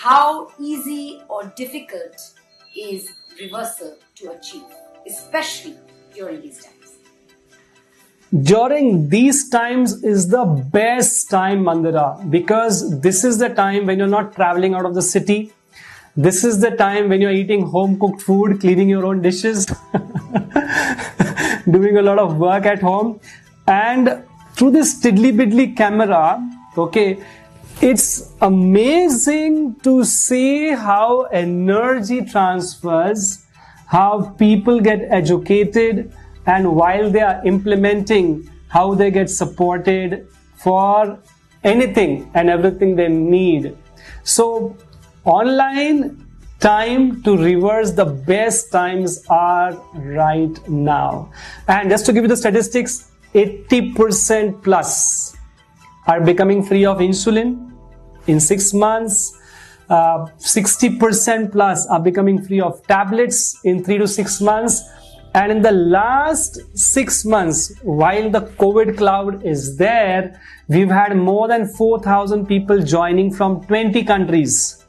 how easy or difficult is reversal to achieve, especially during these times? During these times is the best time, Mandira, because this is the time when you're not traveling out of the city. This is the time when you're eating home cooked food, cleaning your own dishes, doing a lot of work at home. And through this tiddly biddly camera, okay, it's amazing to see how energy transfers, how people get educated, and while they are implementing, how they get supported for anything and everything they need. So online time to reverse the best times are right now. And just to give you the statistics, 80% plus are becoming free of insulin in 6 months. 60% plus are becoming free of tablets in 3 to 6 months. And in the last 6 months, while the COVID cloud is there, we've had more than 4,000 people joining from 20 countries.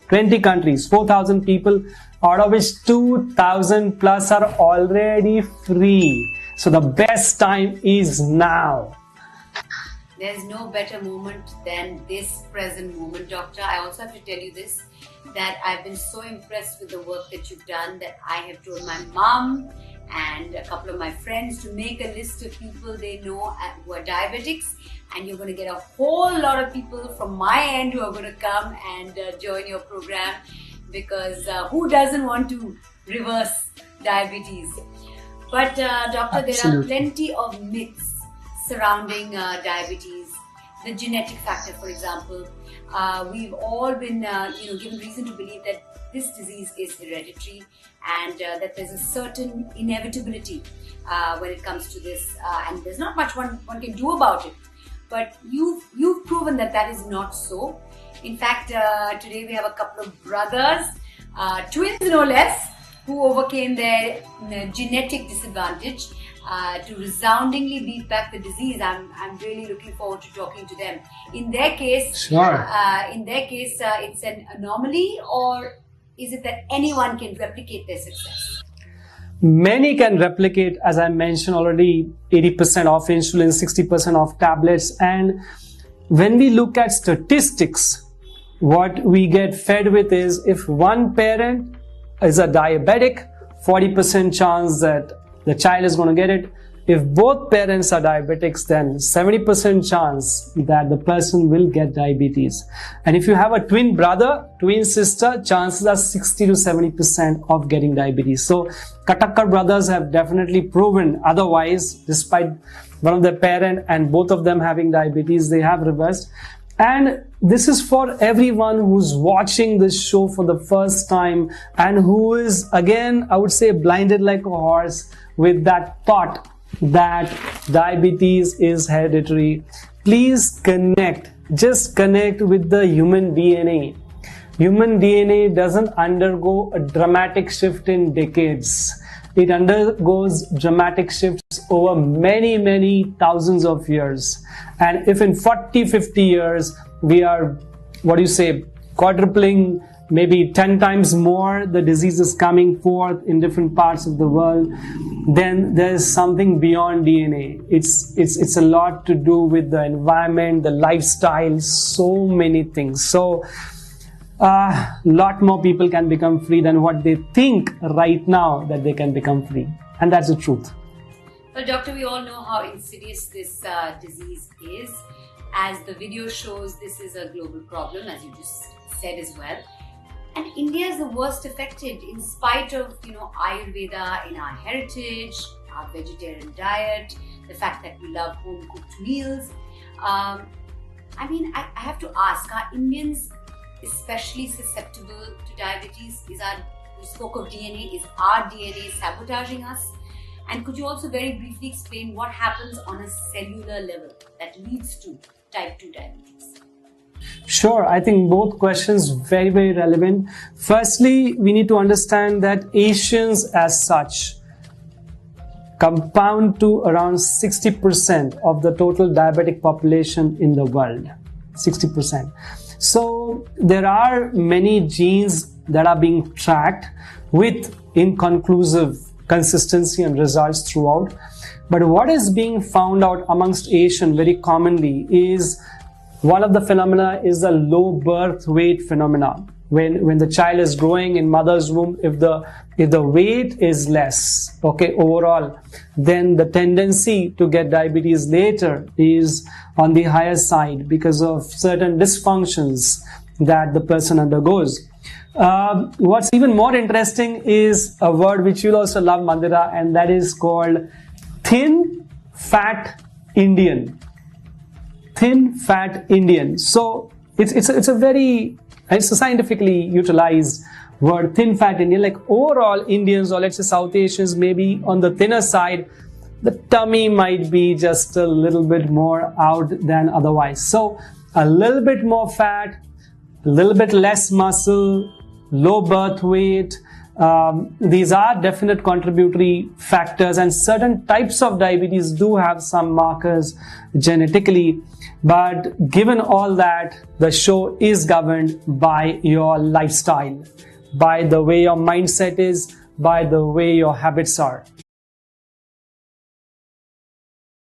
20 countries, 4,000 people, out of which 2,000 plus are already free. So the best time is now. There's no better moment than this present moment, Doctor. I also have to tell you this, that I've been so impressed with the work that you've done that I have told my mom and a couple of my friends to make a list of people they know who are diabetics, and you're going to get a whole lot of people from my end who are going to come and join your program, because who doesn't want to reverse diabetes? But Doctor, there are plenty of myths surrounding diabetes. The genetic factor, for example. We've all been given reason to believe that this disease is hereditary, and that there's a certain inevitability when it comes to this, and there's not much one can do about it. But you've proven that that is not so. In fact, today we have a couple of brothers, twins no less, who overcame their genetic disadvantage to resoundingly beat back the disease. I'm really looking forward to talking to them. In their case, it's an anomaly, or is it that anyone can replicate their success? Many can replicate, as I mentioned already, 80% off insulin, 60% off tablets. And when we look at statistics, what we get fed with is, if one parent is a diabetic, 40% chance that the child is going to get it. If both parents are diabetics, then 70% chance that the person will get diabetes. And if you have a twin brother, twin sister, chances are 60 to 70% of getting diabetes. So Katakkar brothers have definitely proven otherwise. Despite one of their parent and both of them having diabetes, they have reversed. And this is for everyone who's watching this show for the first time and who is, again, I would say, blinded like a horse with that thought that diabetes is hereditary. Please connect, just connect with the human DNA. Human DNA doesn't undergo a dramatic shift in decades. It undergoes dramatic shifts over many thousands of years. And if in 40-50 years we are, quadrupling, maybe 10 times more, the disease is coming forth in different parts of the world, then there's something beyond DNA. It's a lot to do with the environment, the lifestyle, so many things. So a lot more people can become free than what they think right now that they can become free. And that's the truth. Well, Doctor, we all know how insidious this disease is. As the video shows, this is a global problem, as you just said as well. And India is the worst affected, in spite of, Ayurveda in our heritage, our vegetarian diet, the fact that we love home-cooked meals. I have to ask, are Indians especially susceptible to diabetes? You spoke of DNA. Is our DNA sabotaging us? And could you also very briefly explain what happens on a cellular level that leads to type 2 diabetes? Sure, I think both questions very relevant. Firstly, we need to understand that Asians as such compound to around 60% of the total diabetic population in the world. 60%. So there are many genes that are being tracked with inconclusive consistency and results throughout. But what is being found out amongst Asian very commonly is one of the phenomena is the low birth weight phenomena. When the child is growing in mother's womb, if the weight is less, okay, overall, then the tendency to get diabetes later is on the higher side because of certain dysfunctions that the person undergoes. What's even more interesting is a word which you'll also love, Mandira, and that is called thin fat Indian. Thin fat Indian. So it's a scientifically utilized word, thin fat Indian. Like overall Indians, or let's say South Asians, maybe on the thinner side, the tummy might be just a little bit more out than otherwise. So a little bit more fat, a little bit less muscle, low birth weight. These are definite contributory factors, and certain types of diabetes do have some markers genetically. But given all that, the show is governed by your lifestyle, by the way your mindset is, by the way your habits are.